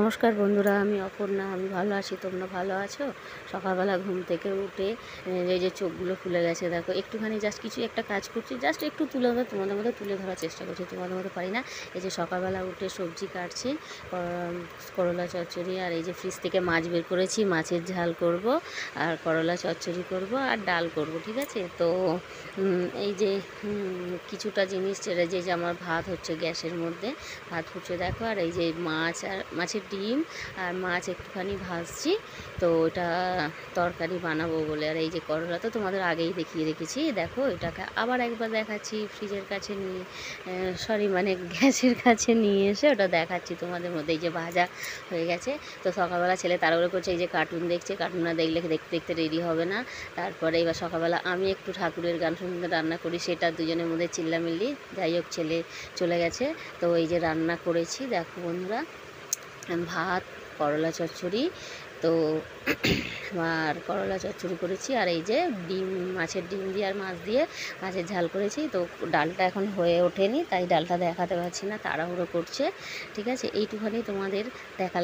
নমস্কার বন্ধুরা, আমি অপর্ণা। আমি ভালো আছি, তোমরা ভালো আছো? সকালবেলা ঘুম থেকে উঠে এই যে চোখগুলো ফুলে গেছে, দেখো একটুখানি জাস্ট কিছু একটা কাজ করছি, জাস্ট একটু তোমাদের মধ্যে তুলে ধরার চেষ্টা করছি। তোমাদের মধ্যে পারি না। এই যে সকালবেলা উঠে সবজি কাটছি, করলা চচ্চড়ি, আর এই যে ফ্রিজ থেকে মাছ বের করেছি, মাছের ঝাল করব, আর করলা চচ্চড়ি করব, আর ডাল করব। ঠিক আছে, তো এই যে কিছুটা জিনিস যে আমার ভাত হচ্ছে গ্যাসের মধ্যে, ভাত ফুটছে দেখো, আর এই যে মাছ আর মাছের ডিম আর মাছ একটুখানি ভাজছি, তো ওটা তরকারি বানাবো বলে। আর এই যে করলা তো তোমাদের আগেই দেখিয়ে রেখেছি, দেখো এটাকে আবার একবার দেখাচ্ছি, ফ্রিজের কাছে নিয়ে গ্যাসের কাছে নিয়ে এসে ওটা দেখাচ্ছি তোমাদের মধ্যে। এই যে ভাজা হয়ে গেছে। তো সকালবেলা ছেলে তাড়াহুড়ো করছে, এই যে কার্টুন দেখছে, কার্টুন না দেখলে দেখতে দেখতে রেডি হবে না। তারপরে এবার সকালবেলা আমি একটু ঠাকুরের গান শুনতে রান্না করি, সেটা দুজনের মধ্যে চিল্লামিল্লি। যাই হোক, ছেলে চলে গেছে। তো এই যে রান্না করেছি দেখো বন্ধুরা, ভাত, করলা চচ্চড়ি, তো আর করলা চচ্চড়ি করেছি, আর এই যে ডিম, মাছের ডিম দিয়ে আর মাছ দিয়ে মাছের ঝাল করেছি। তো ডালটা এখন হয়ে ওঠেনি, তাই ডালটা দেখাতে পারছি না, তাড়াহুড়ো করছে। ঠিক আছে, এইটুখানি তোমাদের দেখালাম।